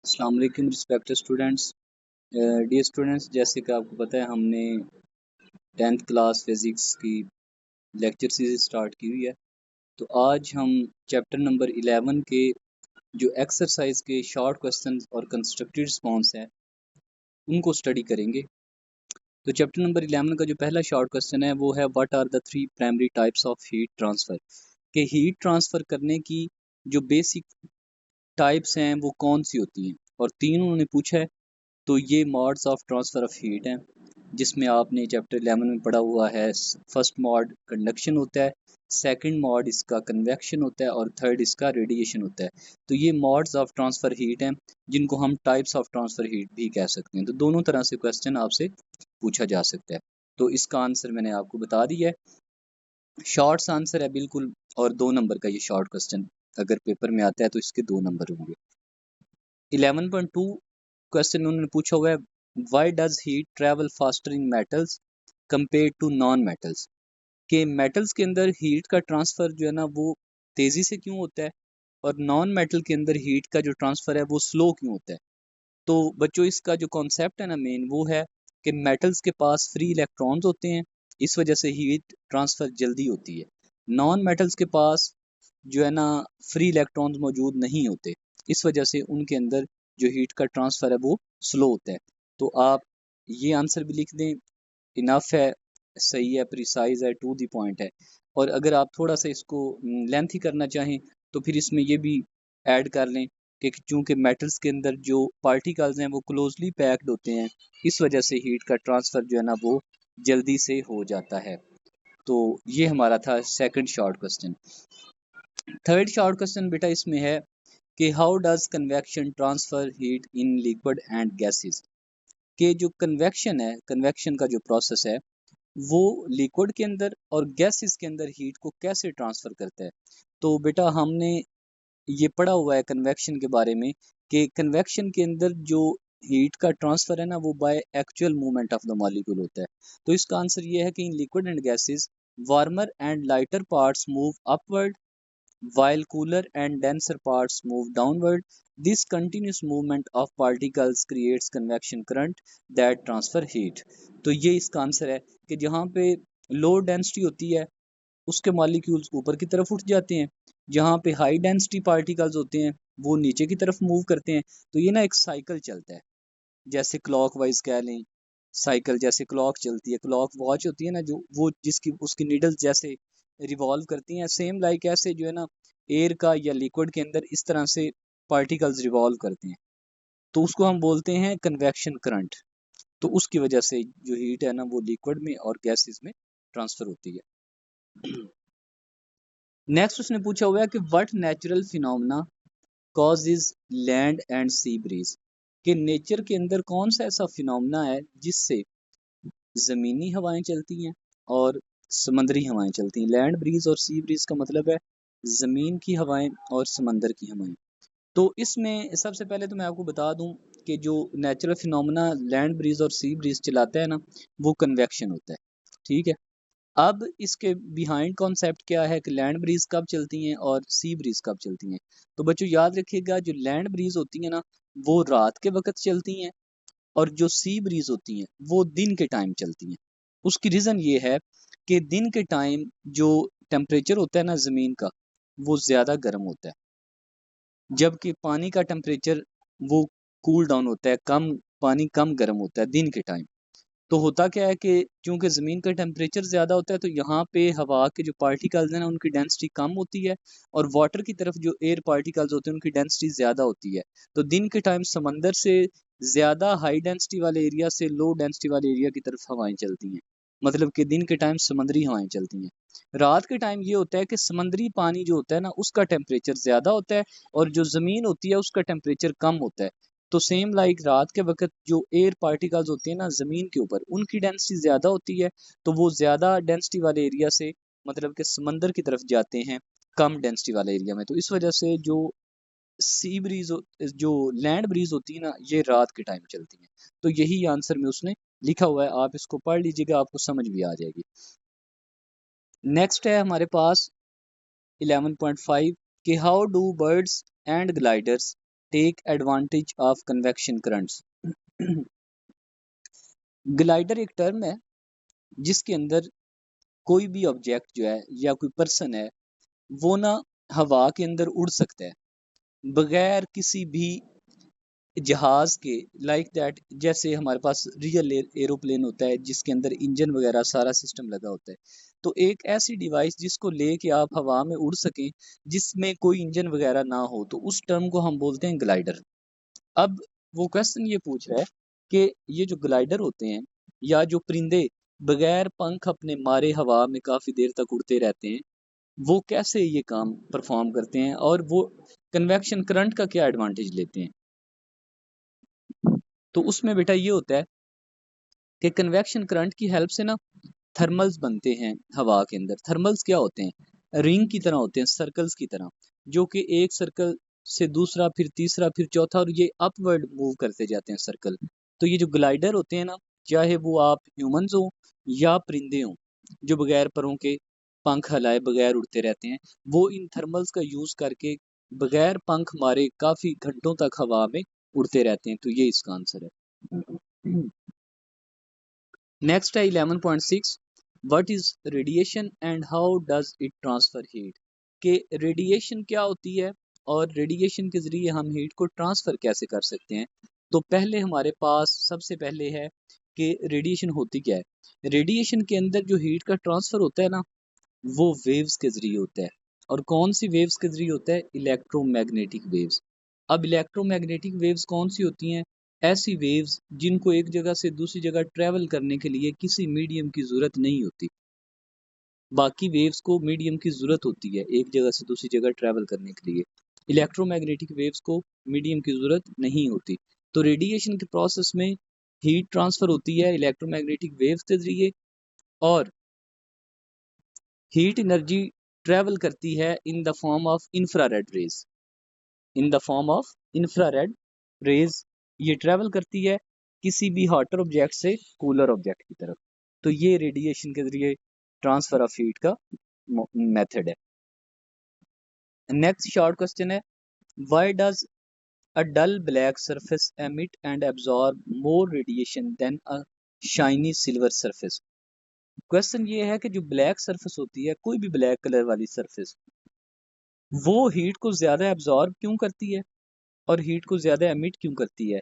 अस्सलाम वालेकुम respected students. Dear students, जैसे कि आपको पता है हमने 10th क्लास फिज़िक्स की लेक्चर सीरीज स्टार्ट की हुई है। तो आज हम चैप्टर नंबर 11 के जो एक्सरसाइज के शॉर्ट क्वेश्चन और कंस्ट्रक्टेड रिस्पॉन्स है उनको स्टडी करेंगे। तो चैप्टर नंबर 11 का जो पहला शॉर्ट क्वेश्चन है वो है what are the three primary types of heat transfer, के हीट ट्रांसफ़र करने की जो बेसिक टाइप्स हैं वो कौन सी होती हैं। और तीन उन्होंने पूछा है। तो ये mods of transfer of heat हैं जिसमें आपने चैप्टर 11 में पढ़ा हुआ है। फर्स्ट मॉड कंडक्शन होता है, सेकंड मॉड इसका कन्वेक्शन होता है और थर्ड इसका रेडिएशन होता है। तो ये मॉड्स ऑफ ट्रांसफ़र हीट हैं जिनको हम टाइप्स ऑफ ट्रांसफ़र हीट भी कह सकते हैं। तो दोनों तरह से क्वेश्चन आपसे पूछा जा सकता है। तो इसका आंसर मैंने आपको बता दिया है। शॉर्ट्स आंसर है बिल्कुल, और 2 नंबर का ये शॉर्ट क्वेश्चन अगर पेपर में आता है तो इसके 2 नंबर होंगे। 11.2 क्वेश्चन उन्होंने पूछा हुआ है why does heat travel faster in metals compare to non metals, के मेटल्स के अंदर हीट का ट्रांसफ़र जो है ना वो तेज़ी से क्यों होता है और नॉन मेटल के अंदर हीट का जो ट्रांसफ़र है वो स्लो क्यों होता है। तो बच्चों इसका जो कॉन्सेप्ट है ना मेन वो है कि मेटल्स के पास फ्री इलेक्ट्रॉन्स होते हैं, इस वजह से हीट ट्रांसफ़र जल्दी होती है। नॉन मेटल्स के पास जो है ना फ्री इलेक्ट्रॉन्स मौजूद नहीं होते, इस वजह से उनके अंदर जो हीट का ट्रांसफ़र है वो स्लो होता है। तो आप ये आंसर भी लिख दें, इनफ है, सही है, प्रिसाइज है, टू द पॉइंट है। और अगर आप थोड़ा सा इसको लेंथी करना चाहें तो फिर इसमें ये भी ऐड कर लें कि चूँकि मेटल्स के अंदर जो पार्टिकल्स हैं वो क्लोजली पैक्ड होते हैं, इस वजह से हीट का ट्रांसफ़र जो है ना वो जल्दी से हो जाता है। तो ये हमारा था second short question. Third short question बेटा इसमें है कि how does convection transfer heat in liquid and gases, के जो कन्वेक्शन है, कन्वेक्शन का जो प्रोसेस है वो लिक्विड के अंदर और गैसेस के अंदर हीट को कैसे ट्रांसफर करता है। तो बेटा हमने ये पढ़ा हुआ है कन्वेक्शन के बारे में कि कन्वेक्शन के अंदर जो हीट का ट्रांसफर है ना वो by actual movement of the molecule होता है। तो इसका आंसर ये है कि in liquid and gases warmer and lighter parts move upward while cooler and denser parts move downward. This continuous movement of particles creates convection current that transfer heat. तो ये इसका आंसर है कि जहाँ पे लो डेंसिटी होती है उसके मॉलिक्यूल्स ऊपर की तरफ उठ जाते हैं, जहाँ पे हाई डेंसिटी पार्टिकल्स होते हैं वो नीचे की तरफ मूव करते हैं। तो ये ना एक साइकिल चलता है, जैसे क्लॉक वाइज कह लें, साइकिल जैसे क्लॉक चलती है, क्लॉक वॉच होती है ना जो वो जिसकी उसकी नीडल जैसे रिवॉल्व करती हैं, सेम लाइक ऐसे जो है ना एयर का या लिक्विड के अंदर इस तरह से पार्टिकल्स रिवॉल्व करते हैं। तो उसको हम बोलते हैं कन्वेक्शन करंट। तो उसकी वजह से जो हीट है ना वो लिक्विड में और गैसेस में ट्रांसफर होती है। नेक्स्ट उसने पूछा हुआ है कि what natural phenomena causes land and sea breeze, कि नेचर के अंदर कौन सा ऐसा फिनोमेना है जिससे ज़मीनी हवाएं चलती हैं और समंदरी हवाएं चलती हैं। लैंड ब्रीज और सी ब्रीज का मतलब है ज़मीन की हवाएं और समंदर की हवाएं। तो इसमें सबसे पहले तो मैं आपको बता दूं कि जो नेचुरल फिनोमेना लैंड ब्रीज और सी ब्रीज चलाता है ना वो कन्वेक्शन होता है। ठीक है, अब इसके बिहाइंड कॉन्सेप्ट क्या है कि लैंड ब्रीज कब चलती हैं और सी ब्रीज कब चलती हैं। तो बच्चों याद रखिएगा, जो लैंड ब्रीज होती है ना वो रात के वक्त चलती हैं और जो सी ब्रीज होती हैं वो दिन के टाइम चलती हैं। उसकी रीज़न ये है कि दिन के टाइम जो टेम्परेचर होता है ना ज़मीन का वो ज़्यादा गर्म होता है, जबकि पानी का टेम्परेचर वो कूल डाउन होता है, कम पानी कम गर्म होता है दिन के टाइम। तो होता क्या है कि चूंकि ज़मीन का टेम्परेचर ज़्यादा होता है तो यहाँ पे हवा के जो पार्टिकल्स हैं ना उनकी डेंसिटी कम होती है, और वाटर की तरफ जो एयर पार्टिकल्स होते हैं उनकी डेंसिटी ज़्यादा होती है। तो दिन के टाइम समंदर से ज़्यादा हाई डेंसिटी वाले एरिया से लो डेंसिटी वाले एरिया की तरफ हवाएं चलती हैं, मतलब कि दिन के टाइम समंदरी हवाएं चलती हैं। रात के टाइम ये होता है कि समंदरी पानी जो होता है ना उसका टेम्परेचर ज़्यादा होता है और जो ज़मीन होती है उसका टेम्परेचर कम होता है। तो सेम लाइक रात के वक्त जो एयर पार्टिकल्स होते हैं ना ज़मीन के ऊपर उनकी डेंसिटी ज़्यादा होती है, तो वो ज़्यादा डेंसिटी वाले एरिया से मतलब कि समंदर की तरफ जाते हैं कम डेंसिटी वाले एरिया में। तो इस वजह से जो सी ब्रीज जो लैंड ब्रीज होती है ना ये रात के टाइम चलती है। तो यही आंसर में उसने लिखा हुआ है, आप इसको पढ़ लीजिएगा आपको समझ भी आ जाएगी। नेक्स्ट है हमारे पास 11.5 कि how do birds and gliders take advantage of convection currents. Glider एक टर्म है जिसके अंदर कोई भी ऑब्जेक्ट जो है या कोई पर्सन है वो ना हवा के अंदर उड़ सकता है बगैर किसी भी जहाज के, लाइक दैट, जैसे हमारे पास रियल एरोप्लेन होता है जिसके अंदर इंजन वगैरह सारा सिस्टम लगा होता है। तो एक ऐसी डिवाइस जिसको लेके आप हवा में उड़ सकें जिसमें कोई इंजन वगैरह ना हो, तो उस टर्म को हम बोलते हैं ग्लाइडर। अब वो क्वेश्चन ये पूछ रहा है कि ये जो ग्लाइडर होते हैं या जो परिंदे बगैर पंख अपने मारे हवा में काफी देर तक उड़ते रहते हैं, वो कैसे ये काम परफॉर्म करते हैं और वो कन्वेक्शन करंट का क्या एडवांटेज लेते हैं। तो उसमें बेटा ये होता है कि कन्वेक्शन करंट की हेल्प से ना थर्मल्स बनते हैं हवा के अंदर। थर्मल्स क्या होते हैं? रिंग की तरह होते हैं, सर्कल्स की तरह, जो कि एक सर्कल से दूसरा, फिर तीसरा, फिर चौथा, और ये अपवर्ड मूव करते जाते हैं सर्कल। तो ये जो ग्लाइडर होते हैं ना, चाहे वो आप ह्यूमंस हो या परिंदे हो जो बगैर परों के पंख हिलाए बगैर उड़ते रहते हैं, वो इन थर्मल्स का यूज करके बगैर पंख मारे काफी घंटों तक हवा में उड़ते रहते हैं। तो ये इसका आंसर है। नेक्स्ट है 11.6, what is radiation and how does it transfer heat. कि रेडिएशन क्या होती है और रेडिएशन के जरिए हम हीट को ट्रांसफर कैसे कर सकते हैं। तो पहले हमारे पास सबसे पहले है कि रेडिएशन होती क्या है। रेडिएशन के अंदर जो हीट का ट्रांसफर होता है ना, वो वेव्स के जरिए होता है। और कौन सी वेव्स के जरिए होता है? Electromagnetic waves. अब इलेक्ट्रोमैग्नेटिक वेव्स कौन सी होती हैं? ऐसी वेव्स जिनको एक जगह से दूसरी जगह ट्रेवल करने के लिए किसी मीडियम की जरूरत नहीं होती। बाकी वेव्स को मीडियम की जरूरत होती है एक जगह से दूसरी जगह ट्रेवल करने के लिए, इलेक्ट्रोमैग्नेटिक वेव्स को मीडियम की जरूरत नहीं होती। तो रेडिएशन के प्रोसेस में हीट ट्रांसफर होती है इलेक्ट्रोमैग्नेटिक वेव्स के जरिए, और हीट एनर्जी ट्रेवल करती है in the form of infrared rays. In the form of infrared rays ये ट्रेवल करती है किसी भी हॉटर ऑब्जेक्ट से कूलर ऑब्जेक्ट की तरफ। तो ये रेडिएशन के जरिए ट्रांसफर ऑफ हीट का मेथड है। नेक्स्ट शॉर्ट क्वेश्चन है, why does a dull black surface emit and absorb more radiation than a shiny silver surface. Question ये है कि जो ब्लैक सरफेस होती है, कोई भी ब्लैक कलर वाली सरफेस, वो हीट को ज्यादा एब्जॉर्ब क्यों करती है और हीट को ज्यादा एमिट क्यों करती है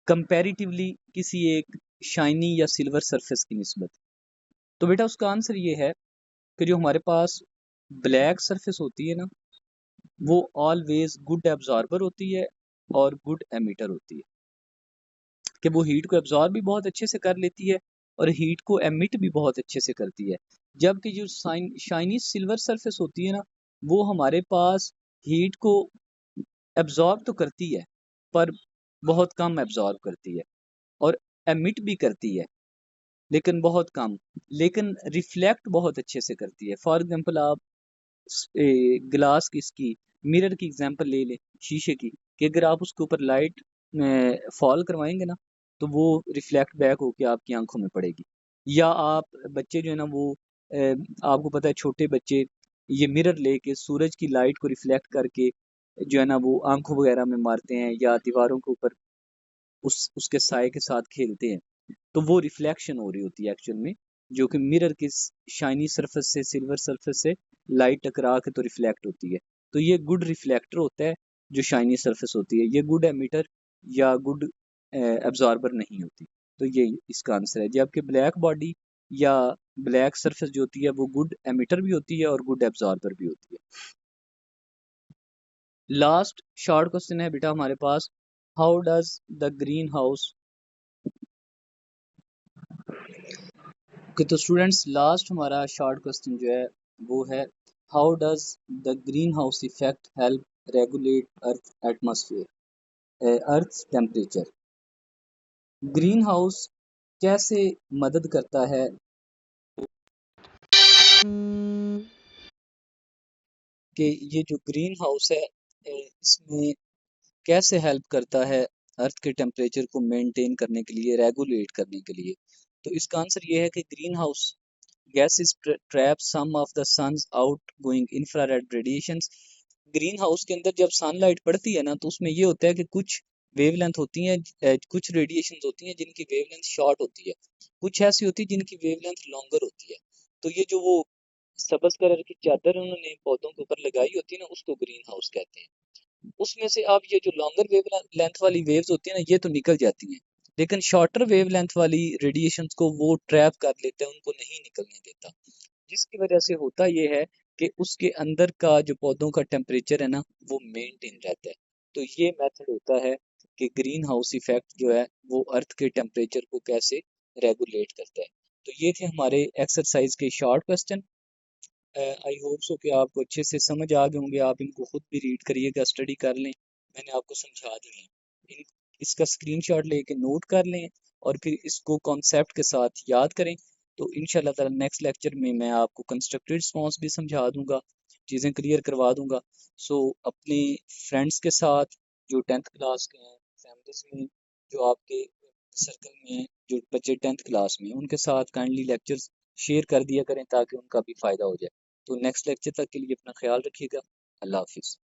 कंपैरेटिवली किसी एक शाइनी या सिल्वर सरफेस की निस्बत। तो बेटा उसका आंसर ये है कि जो हमारे पास ब्लैक सरफेस होती है ना, वो ऑलवेज गुड एब्जॉर्बर होती है और गुड एमिटर होती है, कि वो हीट को एब्जॉर्ब भी बहुत अच्छे से कर लेती है और हीट को एमिट भी बहुत अच्छे से करती है। जबकि जो शाइनी सिल्वर सरफेस होती है ना, वो हमारे पास हीट को एब्जॉर्ब तो करती है पर बहुत कम एब्जॉर्ब करती है, और एमिट भी करती है लेकिन बहुत कम, लेकिन रिफ्लेक्ट बहुत अच्छे से करती है। फॉर एग्जांपल आप ग्लास की, इसकी मिरर की एग्जांपल ले लें, शीशे की, कि अगर आप उसके ऊपर लाइट फॉल करवाएंगे ना, तो वो रिफ्लेक्ट बैक होके आपकी आंखों में पड़ेगी। या आप बच्चे जो है ना वो आपको पता है छोटे बच्चे ये मिरर लेके सूरज की लाइट को रिफ्लेक्ट करके जो है ना वो आंखों वगैरह में मारते हैं या दीवारों के ऊपर उसके साए के साथ खेलते हैं। तो वो रिफ्लेक्शन हो रही होती है एक्चुअल में, जो कि मिरर की शाइनी सरफेस से सिल्वर सरफेस से लाइट टकरा के तो रिफ्लेक्ट होती है। तो ये गुड रिफ्लेक्टर होता है जो शाइनी सरफेस होती है, ये गुड एमिटर या गुड एब्जॉर्बर नहीं होती। तो ये इसका आंसर है। जबकि ब्लैक बॉडी या ब्लैक सरफेस जो होती है वो गुड एमिटर भी होती है और गुड एब्जॉर्बर भी होती है। लास्ट शॉर्ट क्वेश्चन है बेटा हमारे पास, how does the greenhouse. Okay, तो स्टूडेंट्स लास्ट हमारा शॉर्ट क्वेश्चन जो है वो है, how does the greenhouse effect help regulate earth atmosphere, earth temperature. Greenhouse कैसे मदद करता है कि ये जो ग्रीन हाउस है इसमें कैसे हेल्प करता है अर्थ के टेम्परेचर को मेंटेन करने के लिए, रेगुलेट करने के लिए। तो इसका आंसर ये है कि green house gases trap some of the sun's outgoing infrared radiations। Green house के अंदर जब सनलाइट पड़ती है ना, तो उसमें ये होता है कि कुछ वेवलेंथ होती हैं, कुछ रेडिएशन होती हैं जिनकी वेवलेंथ शॉर्ट होती है, कुछ ऐसी होती है जिनकी वेवलेंथ लॉन्गर होती है। तो ये जो वो सब्ज कलर की चादर उन्होंने पौधों के ऊपर लगाई होती है ना, उसको ग्रीन हाउस कहते हैं। उसमें से अब ये जो लॉन्गर वेव लेंथ वाली वेव्स होती है ना, ये तो निकल जाती हैं, लेकिन शॉर्टर वेव लेंथ वाली रेडिएशंस को वो ट्रैप कर लेते हैं, उनको नहीं निकलने देता। जिसकी वजह से होता ये है कि उसके अंदर का जो पौधों का टेम्परेचर है ना, वो मेंटेन रहता है। तो ये मेथड होता है कि ग्रीन हाउस इफेक्ट जो है वो अर्थ के टेम्परेचर को कैसे रेगुलेट करता है। तो ये थे हमारे एक्सरसाइज के short question. I hope so कि आपको अच्छे से समझ आ गए होंगे। आप इनको खुद भी रीड करिएगा, स्टडी कर लें, मैंने आपको समझा दिए हैं। इसका स्क्रीनशॉट लेके नोट कर लें और फिर इसको कॉन्सेप्ट के साथ याद करें। तो इंशाल्लाह ताला नेक्स्ट लेक्चर में मैं आपको कंस्ट्रक्टेड रिस्पॉन्स भी समझा दूंगा, चीज़ें क्लियर करवा दूंगा। सो अपने फ्रेंड्स के साथ जो 10th क्लास के हैं, फैमिलीज में जो आपके सर्कल में हैं, जो बच्चे 10th क्लास में हैं, उनके साथ काइंडली लेक्चर्स शेयर कर दिया करें ताकि उनका भी फ़ायदा हो जाए। तो नेक्स्ट लेक्चर तक के लिए अपना ख्याल रखिएगा। अल्लाह हाफिज़।